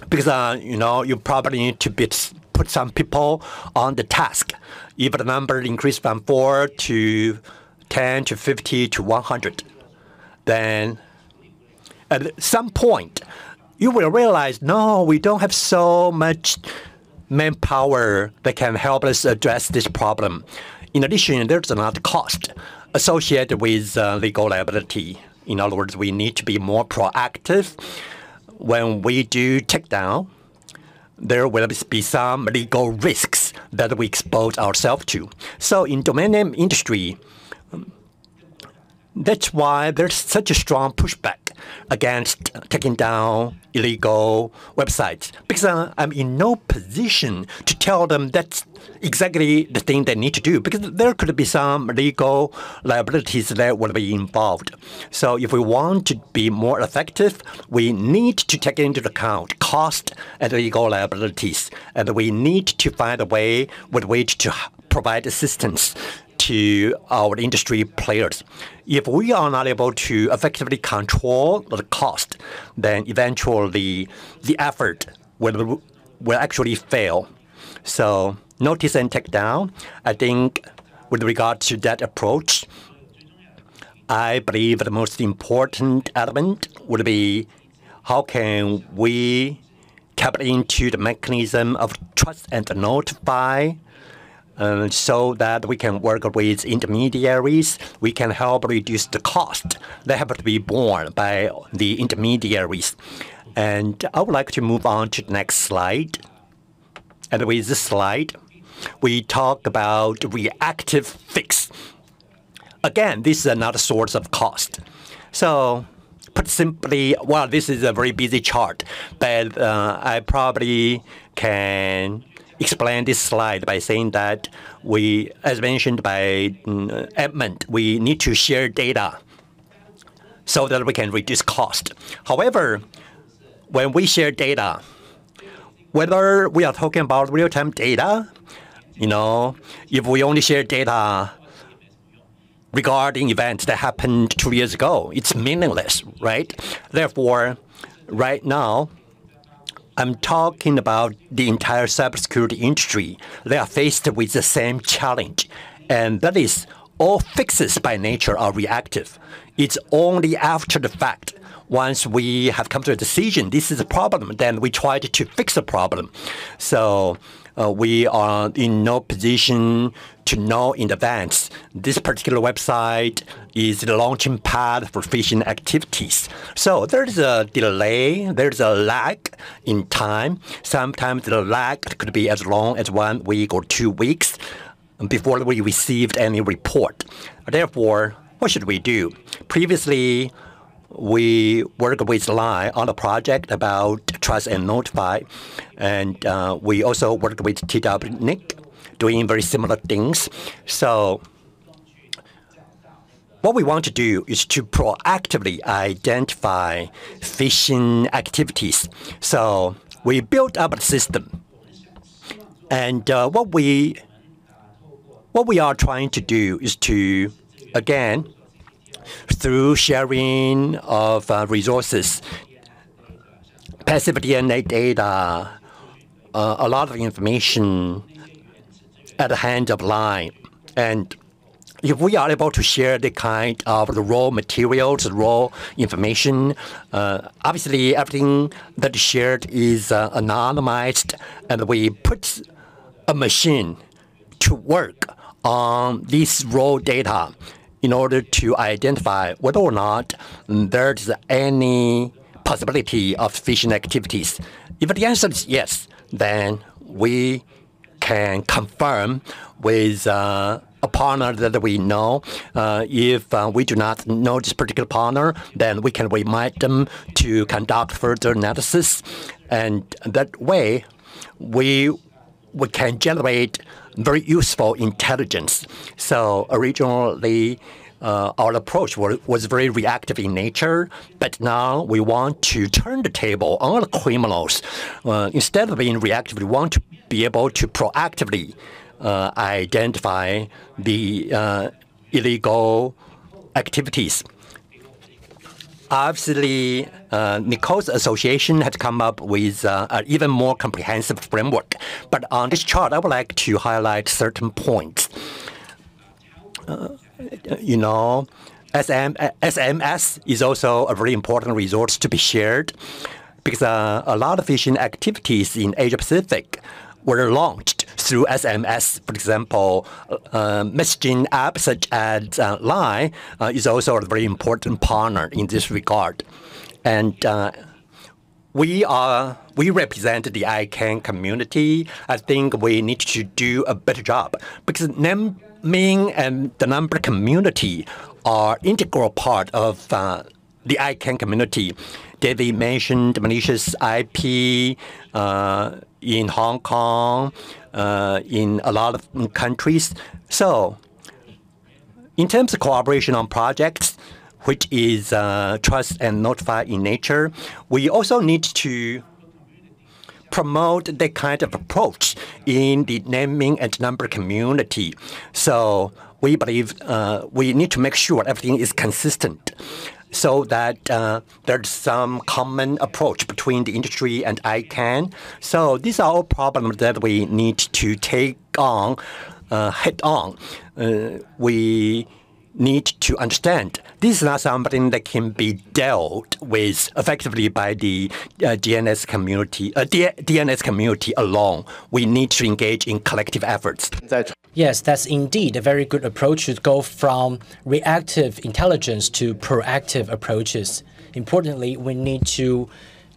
Because, you probably need to put some people on the task. If the number increases from 4 to 10 to 50 to 100, then at some point, you will realize, no, we don't have so much manpower that can help us address this problem. In addition, there's another cost associated with legal liability. In other words, we need to be more proactive. When we do takedown, there will be some legal risks that we expose ourselves to. So in domain name industry, that's why there's such a strong pushback against taking down illegal websites. Because I'm in no position to tell them that's exactly the thing they need to do, because there could be some legal liabilities that will be involved. So if we want to be more effective, we need to take into account cost and legal liabilities, and we need to find a way with which to provide assistance to our industry players. If we are not able to effectively control the cost, then eventually the effort will actually fail. So notice and take down, I think with regard to that approach, I believe the most important element would be how can we tap into the mechanism of trust and notify so that we can work with intermediaries. We can help reduce the cost that have to be borne by the intermediaries. And I would like to move on to the next slide. And with this slide, we talk about reactive fix. Again, this is another source of cost. So put simply, well, this is a very busy chart, but I probably can explain this slide by saying that we, as mentioned by Edmund, we need to share data so that we can reduce cost. However, when we share data, whether we are talking about real-time data, if we only share data regarding events that happened 2 years ago, it's meaningless, right? Therefore, right now, I'm talking about the entire cybersecurity industry. They are faced with the same challenge, and that is all fixes by nature are reactive. It's only after the fact, once we have come to a decision, this is a problem, then we try to fix the problem. So we are in no position to know in advance this particular website is the launching pad for phishing activities. So there's a delay, there's a lag in time. Sometimes the lag could be as long as 1 week or 2 weeks before we received any report. Therefore, what should we do? Previously, we worked with Lai on a project about Trust and Notify, and we also worked with TWNIC, doing very similar things. So what we want to do is to proactively identify phishing activities. So we built up a system, and what we are trying to do is to, again, through sharing of resources, passive DNA data, a lot of information at the hand of line. And if we are able to share the kind of the raw materials, raw information, obviously everything that is shared is anonymized, and we put a machine to work on this raw data in order to identify whether or not there's any possibility of phishing activities. If the answer is yes, then we can confirm with a partner that we know. If we do not know this particular partner, then we can remind them to conduct further analysis. And that way, we can generate very useful intelligence. So originally, our approach was very reactive in nature, but now we want to turn the table on the criminals. Instead of being reactive, we want to be able to proactively identify the illegal activities. Obviously, Nicole's association has come up with an even more comprehensive framework. But on this chart, I would like to highlight certain points. SMS is also a very important resource to be shared, because a lot of phishing activities in Asia Pacific were launched through SMS. For example, messaging apps such as Line is also a very important partner in this regard. And we represent the ICANN community. I think we need to do a better job, because naming and the number community are integral part of the ICANN community. David mentioned malicious IP in Hong Kong, in a lot of countries. So in terms of cooperation on projects, which is trust and notify in nature, we also need to promote that kind of approach in the naming and number community. So we believe we need to make sure everything is consistent, so that there's some common approach between the industry and ICANN. So these are all problems that we need to take on head on. We need to understand this is not something that can be dealt with effectively by the DNS community alone. We need to engage in collective efforts. Yes, that's indeed a very good approach to go from reactive intelligence to proactive approaches. Importantly, we need to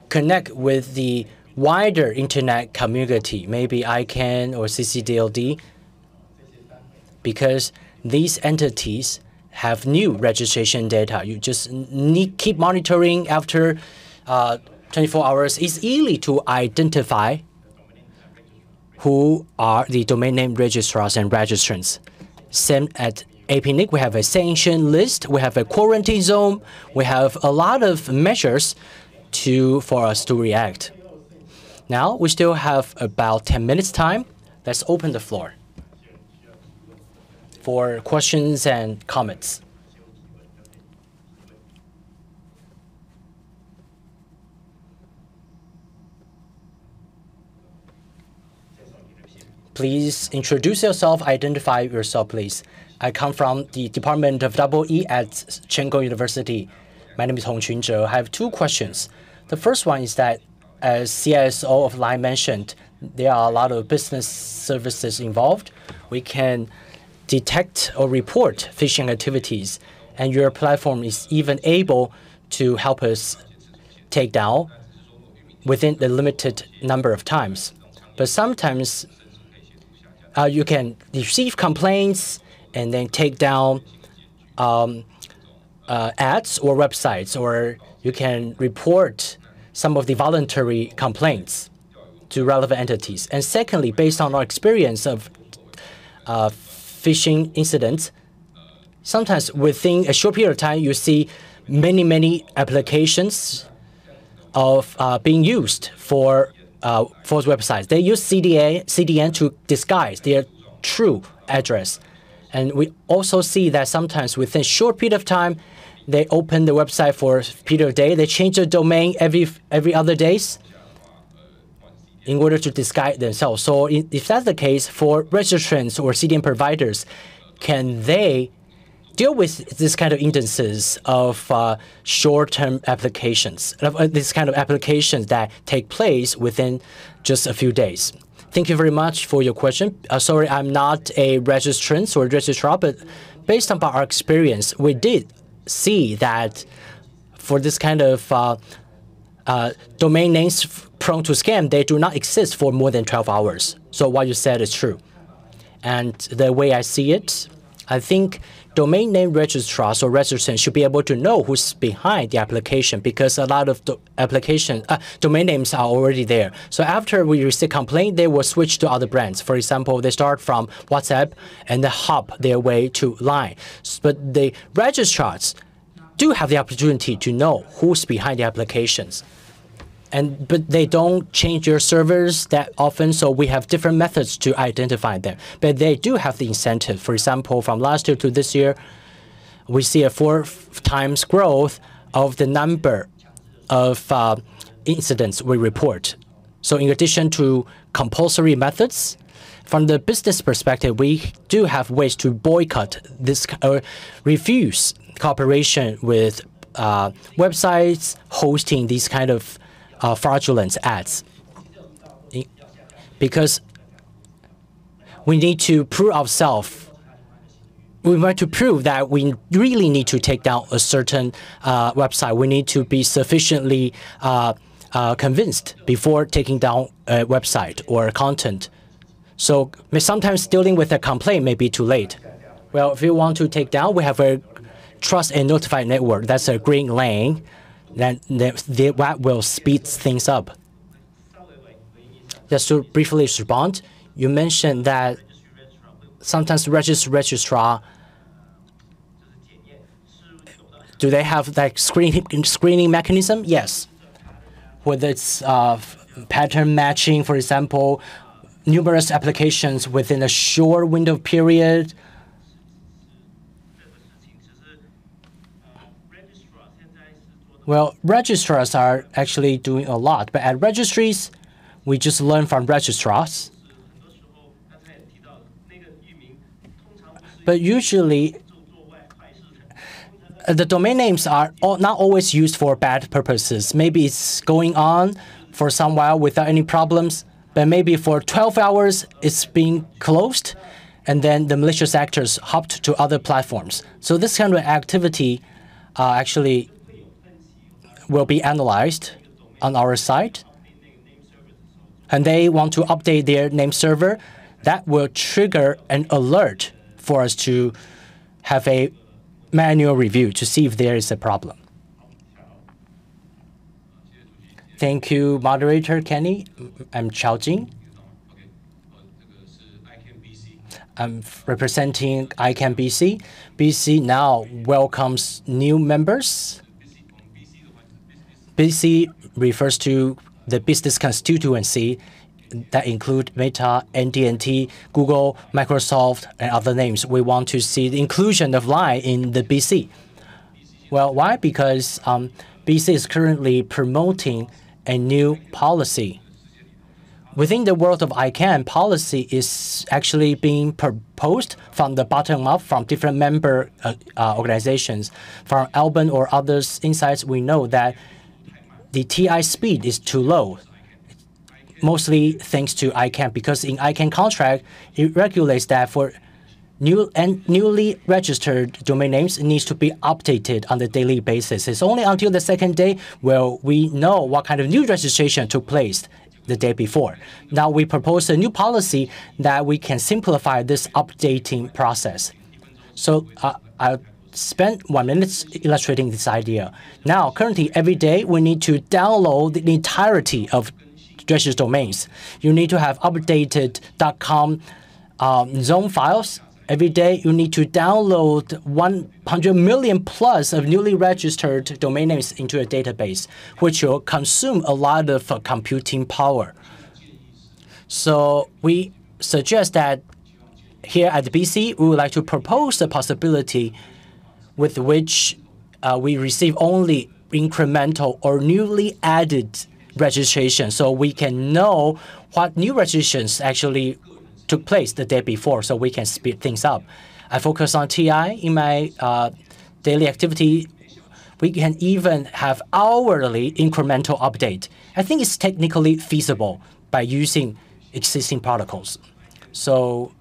connect with the wider internet community, maybe ICANN or CCDLD, because these entities have new registration data. You just keep monitoring after 24 hours. It's easy to identify who are the domain name registrars and registrants. Same at APAC-TWNIC, we have a sanction list, we have a quarantine zone, we have a lot of measures for us to react. Now, we still have about 10 minutes time. Let's open the floor for questions and comments. Please introduce yourself, identify yourself, please. I come from the Department of EE at Tsinghua University. My name is Hong Chunzhe. I have two questions. The first one is that, as CISO of Line mentioned, there are a lot of business services involved. We can detect or report phishing activities, and your platform is even able to help us take down within the limited number of times. But sometimes you can receive complaints and then take down ads or websites, or you can report some of the voluntary complaints to relevant entities. And secondly, based on our experience of phishing incidents, sometimes within a short period of time, you see many applications of being used for false websites. They use CDN to disguise their true address. And we also see that sometimes within a short period of time, they open the website for a period of day. They change the domain every other days in order to disguise themselves. So if that's the case, for registrants or CDN providers, can they deal with this kind of instances of short-term applications, this kind of applications that take place within just a few days? Thank you very much for your question. Sorry, I'm not a registrant or registrar, but based on our experience, we did see that for this kind of domain names prone to scam, they do not exist for more than 12 hours. So what you said is true. And the way I see it, I think domain name registrars or registrants should be able to know who's behind the application, because a lot of domain names are already there. So after we receive complaint, they will switch to other brands. For example, they start from WhatsApp and then hop their way to Line. But the registrars do have the opportunity to know who's behind the applications. But they don't change their servers that often, so we have different methods to identify them. But they do have the incentive. For example, from last year to this year, we see a 4 times growth of the number of incidents we report. So in addition to compulsory methods, from the business perspective, we do have ways to boycott this or refuse cooperation with websites hosting these kind of fraudulent ads, because we need to prove ourselves. We want to prove that we really need to take down a certain website. We need to be sufficiently convinced before taking down a website or content. So sometimes dealing with a complaint may be too late. Well, if you want to take down, we have a Trusted Notifier network. That's a green lane. That will speed things up. Just to briefly respond, you mentioned that sometimes registrar, do they have like screening mechanism? Yes. Whether it's pattern matching, for example, numerous applications within a short window period. Well, registrars are actually doing a lot, but at registries, we just learn from registrars. But usually, the domain names are not always used for bad purposes. Maybe it's going on for some while without any problems, but maybe for 12 hours it's being closed, and then the malicious actors hopped to other platforms. So this kind of activity actually will be analyzed on our site, and they want to update their name server. That will trigger an alert for us to have a manual review to see if there is a problem. Thank you, Moderator Kenny. I'm Chao Jing. I'm representing ICANN BC. BC now welcomes new members. BC refers to the business constituency that include Meta, NTT, Google, Microsoft, and other names. We want to see the inclusion of Line in the BC. Well, why? Because BC is currently promoting a new policy. Within the world of ICANN, policy is actually being proposed from the bottom up from different member organizations. From Alban or others insights, we know that the TI speed is too low, mostly thanks to ICANN, because in ICANN contract, it regulates that for newly registered domain names, it needs to be updated on a daily basis. It's only until the second day where we know what kind of new registration took place the day before. Now we propose a new policy that we can simplify this updating process. So I'll spend 1 minute illustrating this idea. Now, currently, every day, we need to download the entirety of registered domains. You need to have updated .com zone files. Every day, you need to download 100 million plus of newly registered domain names into a database, which will consume a lot of computing power. So we suggest that here at the BC, we would like to propose the possibility with which we receive only incremental or newly added registration, so we can know what new registrations actually took place the day before, so we can speed things up. I focus on TI in my daily activity. We can even have hourly incremental update. I think it's technically feasible by using existing protocols. So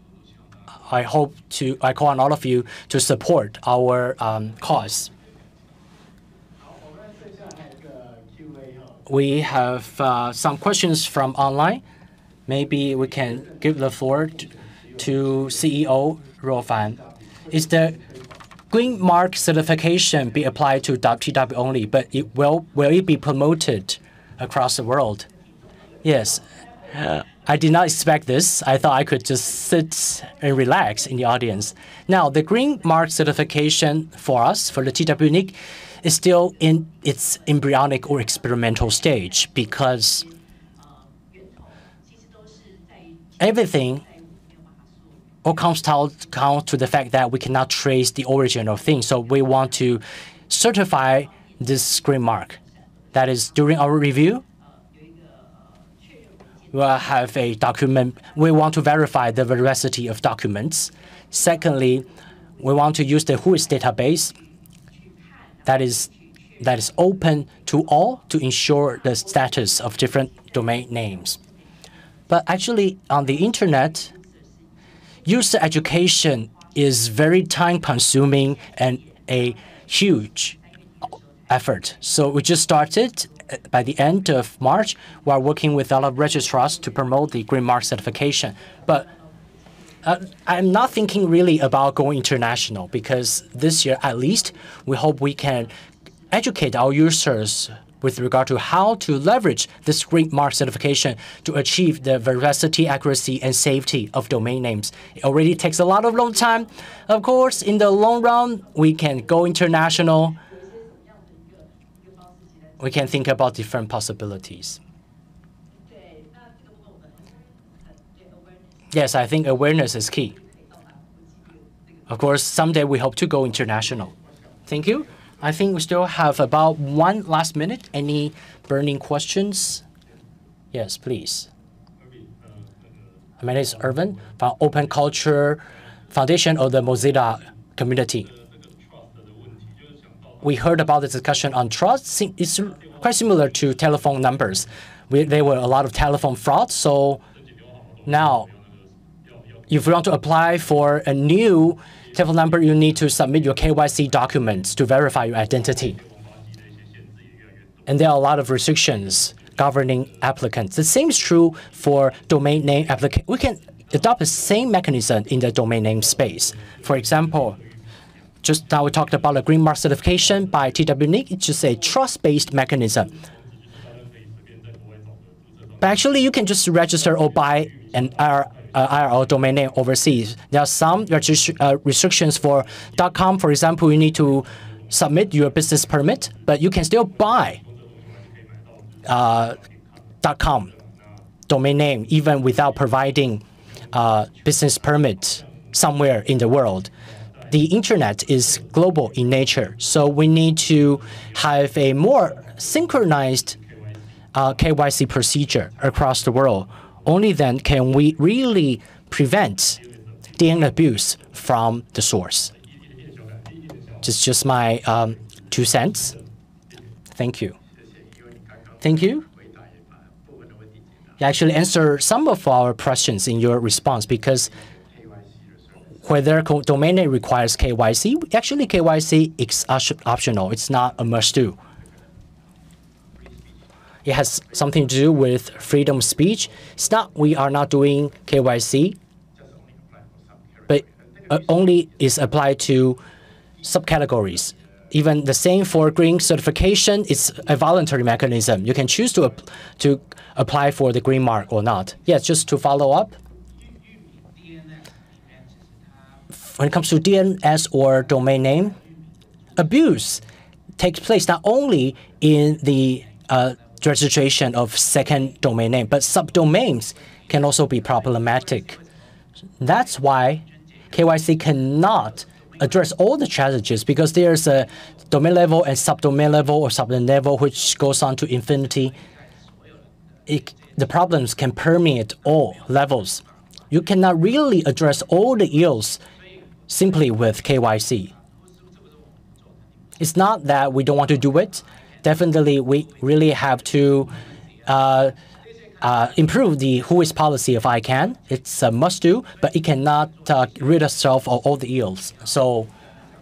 I call on all of you to support our cause. We have some questions from online. Maybe we can give the floor to CEO Ruofan. Is the Green Mark certification be applied to .tw only, but will it be promoted across the world? Yes. I did not expect this. I thought I could just sit and relax in the audience. Now, the Green Mark certification for us, for the TWNIC, is still in its embryonic or experimental stage because everything all comes down to the fact that we cannot trace the origin of things. So we want to certify this Green Mark. That is, during our review, we'll have a document. We want to verify the veracity of documents. Secondly, we want to use the WHOIS database that is open to all to ensure the status of different domain names. But actually, on the internet, user education is very time-consuming and a huge effort. So we just started by the end of March. We are working with a lot of registrars to promote the Green Mark certification. But I'm not thinking really about going international because this year, at least, we hope we can educate our users with regard to how to leverage this Green Mark certification to achieve the veracity, accuracy, and safety of domain names. It already takes a lot of long time. Of course, in the long run, we can go international. We can think about different possibilities. Yes, I think awareness is key. Of course, someday we hope to go international. Thank you. I think we still have about one last minute. Any burning questions? Yes, please. My name is Irvin from Open Culture Foundation of the Mozilla community. We heard about the discussion on trust. It's quite similar to telephone numbers. There were a lot of telephone fraud. So now, if you want to apply for a new telephone number, you need to submit your KYC documents to verify your identity. And there are a lot of restrictions governing applicants. The same is true for domain name application. We can adopt the same mechanism in the domain name space. For example, just now we talked about a Green Mark certification by TWNIC. It's just a trust-based mechanism. But actually, you can just register or buy an IRL domain name overseas. There are some restrictions for .com. For example, you need to submit your business permit, but you can still buy .com domain name even without providing business permit somewhere in the world. The internet is global in nature, so we need to have a more synchronized KYC procedure across the world. Only then can we really prevent DNS abuse from the source. Just my 2 cents. Thank you. Thank you. You actually answered some of our questions in your response because whether domain name requires KYC, actually KYC is optional. It's not a must-do. It has something to do with freedom of speech. It's not we are not doing KYC, but only is applied to subcategories. Even the same for green certification, it's a voluntary mechanism. You can choose to apply for the green mark or not. Yes, just to follow up. When it comes to DNS or domain name, abuse takes place not only in the registration of second domain name, but subdomains can also be problematic. That's why KYC cannot address all the challenges because there's a domain level and subdomain level or subdomain level, which goes on to infinity, the problems can permeate all levels. You cannot really address all the ills simply with KYC. It's not that we don't want to do it. Definitely, we really have to improve the WHOIS policy of ICANN. It's a must-do, but it cannot rid itself of all the ills. So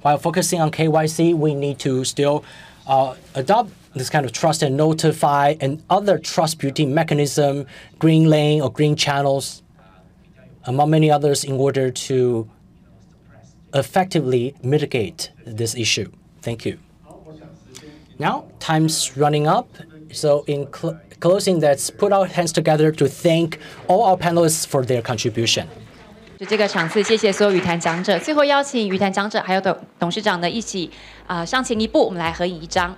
while focusing on KYC, we need to still adopt this kind of trust and notify and other trust building mechanism, green lane or green channels, among many others, in order to effectively mitigate this issue. Thank you. Now, time's running up. So in closing, let's put our hands together to thank all our panelists for their contribution. 这个场次，谢谢所有语坛讲者。最后邀请语坛讲者还有董事长呢一起上前一步，我们来合影一张。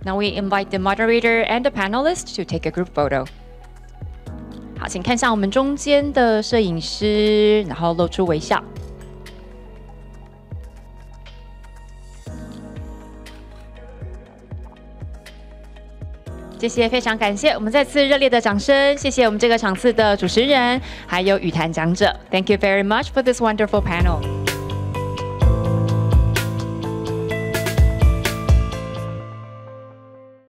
Now we invite the moderator and the panelists to take a group photo. 好，请看向我们中间的摄影师，然后露出微笑。谢谢，非常感谢，我们再次热烈的掌声，谢谢我们这个场次的主持人，还有语坛讲者。Thank you very much for this wonderful panel.